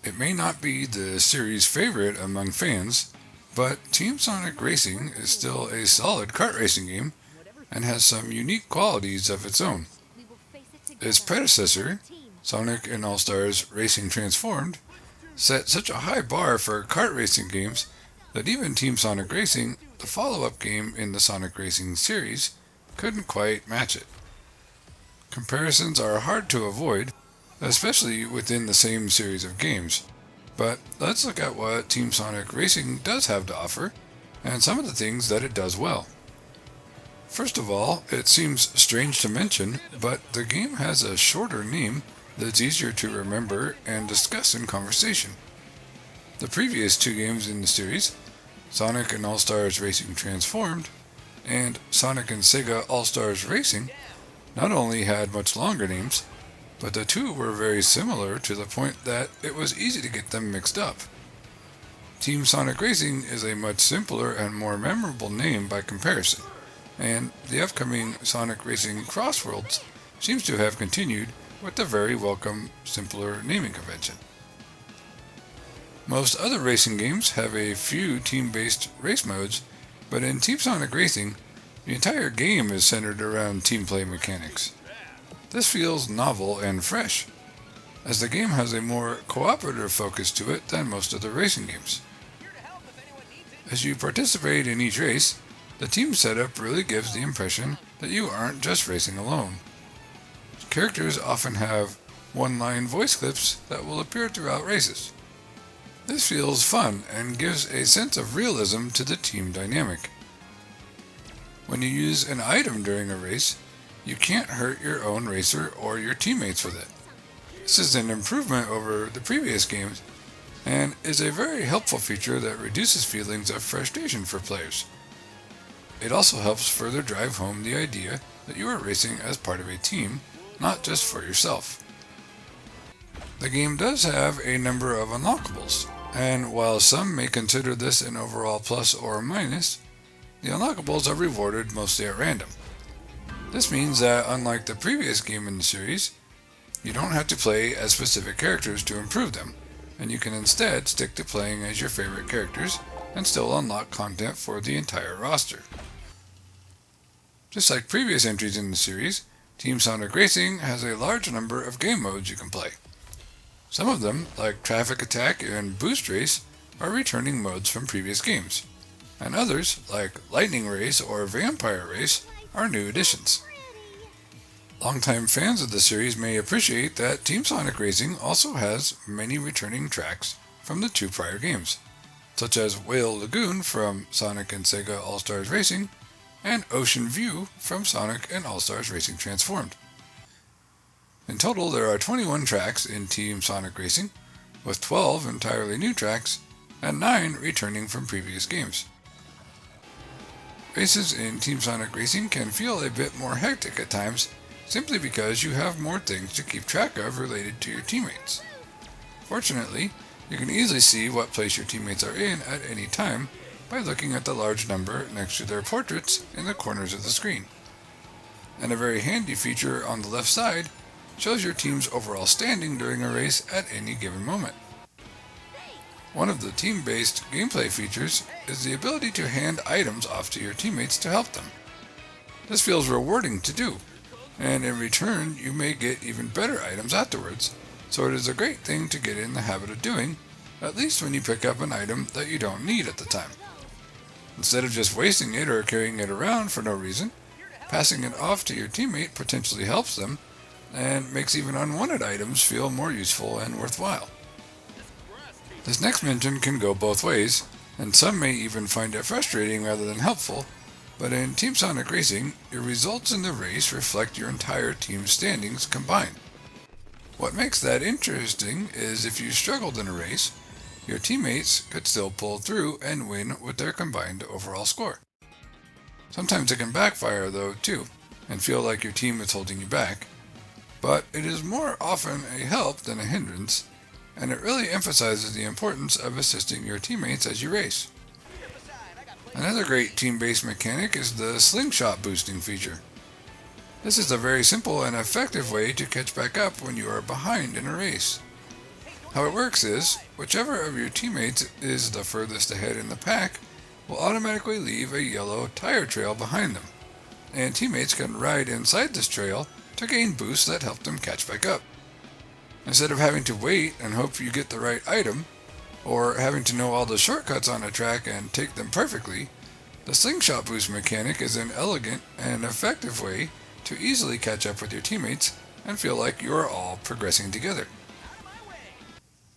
It may not be the series' favorite among fans, but Team Sonic Racing is still a solid kart racing game and has some unique qualities of its own. Its predecessor, Sonic and All-Stars Racing Transformed, set such a high bar for kart racing games that even Team Sonic Racing, the follow-up game in the Sonic Racing series, couldn't quite match it. Comparisons are hard to avoid, especially within the same series of games. But let's look at what Team Sonic Racing does have to offer, and some of the things that it does well. First of all, it seems strange to mention, but the game has a shorter name that's easier to remember and discuss in conversation. The previous two games in the series, Sonic and All-Stars Racing Transformed and Sonic and Sega All-Stars Racing, not only had much longer names, but the two were very similar to the point that it was easy to get them mixed up. Team Sonic Racing is a much simpler and more memorable name by comparison, and the upcoming Sonic Racing Crossworlds seems to have continued with the very welcome, simpler naming convention. Most other racing games have a few team-based race modes, but in Team Sonic Racing, the entire game is centered around team play mechanics. This feels novel and fresh, as the game has a more cooperative focus to it than most other racing games. As you participate in each race, the team setup really gives the impression that you aren't just racing alone. Characters often have one-line voice clips that will appear throughout races. This feels fun and gives a sense of realism to the team dynamic. When you use an item during a race, you can't hurt your own racer or your teammates with it. This is an improvement over the previous games and is a very helpful feature that reduces feelings of frustration for players. It also helps further drive home the idea that you are racing as part of a team, not just for yourself. The game does have a number of unlockables, and while some may consider this an overall plus or minus, the unlockables are rewarded mostly at random. This means that unlike the previous game in the series, you don't have to play as specific characters to improve them, and you can instead stick to playing as your favorite characters and still unlock content for the entire roster. Just like previous entries in the series, Team Sonic Racing has a large number of game modes you can play. Some of them, like Traffic Attack and Boost Race, are returning modes from previous games, and others, like Lightning Race or Vampire Race, are new additions. Longtime fans of the series may appreciate that Team Sonic Racing also has many returning tracks from the two prior games, such as Whale Lagoon from Sonic and Sega All-Stars Racing, and Ocean View from Sonic and All-Stars Racing Transformed. In total, there are 21 tracks in Team Sonic Racing, with 12 entirely new tracks and 9 returning from previous games. Races in Team Sonic Racing can feel a bit more hectic at times, simply because you have more things to keep track of related to your teammates. Fortunately, you can easily see what place your teammates are in at any time by looking at the large number next to their portraits in the corners of the screen. And a very handy feature on the left side shows your team's overall standing during a race at any given moment. One of the team-based gameplay features is the ability to hand items off to your teammates to help them. This feels rewarding to do, and in return you may get even better items afterwards, so it is a great thing to get in the habit of doing, at least when you pick up an item that you don't need at the time. Instead of just wasting it or carrying it around for no reason, passing it off to your teammate potentially helps them, and makes even unwanted items feel more useful and worthwhile. This next mention can go both ways, and some may even find it frustrating rather than helpful, but in Team Sonic Racing, your results in the race reflect your entire team's standings combined. What makes that interesting is if you struggled in a race, your teammates could still pull through and win with their combined overall score. Sometimes it can backfire though too, and feel like your team is holding you back, but it is more often a help than a hindrance, and it really emphasizes the importance of assisting your teammates as you race. Another great team-based mechanic is the slingshot boosting feature. This is a very simple and effective way to catch back up when you are behind in a race. How it works is, whichever of your teammates is the furthest ahead in the pack will automatically leave a yellow tire trail behind them, and teammates can ride inside this trail to gain boosts that help them catch back up. Instead of having to wait and hope you get the right item, or having to know all the shortcuts on a track and take them perfectly, the slingshot boost mechanic is an elegant and effective way to easily catch up with your teammates and feel like you are all progressing together.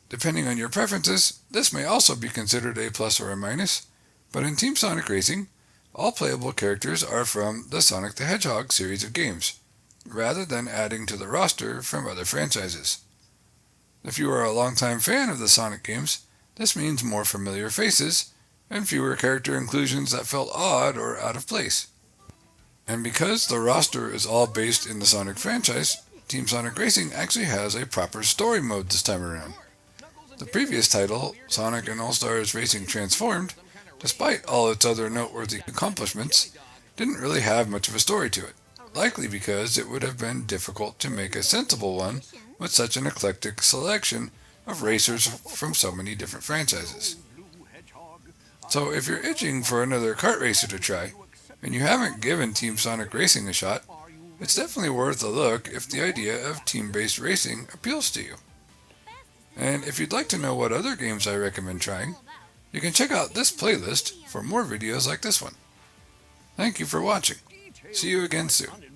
Depending on your preferences, this may also be considered a plus or a minus, but in Team Sonic Racing, all playable characters are from the Sonic the Hedgehog series of games, rather than adding to the roster from other franchises. If you are a longtime fan of the Sonic games, this means more familiar faces and fewer character inclusions that felt odd or out of place. And because the roster is all based in the Sonic franchise, Team Sonic Racing actually has a proper story mode this time around. The previous title, Sonic and All-Stars Racing Transformed, despite all its other noteworthy accomplishments, didn't really have much of a story to it, likely because it would have been difficult to make a sensible one with such an eclectic selection of racers from so many different franchises. So if you're itching for another kart racer to try, and you haven't given Team Sonic Racing a shot, it's definitely worth a look if the idea of team-based racing appeals to you. And if you'd like to know what other games I recommend trying, you can check out this playlist for more videos like this one. Thank you for watching. See you again soon.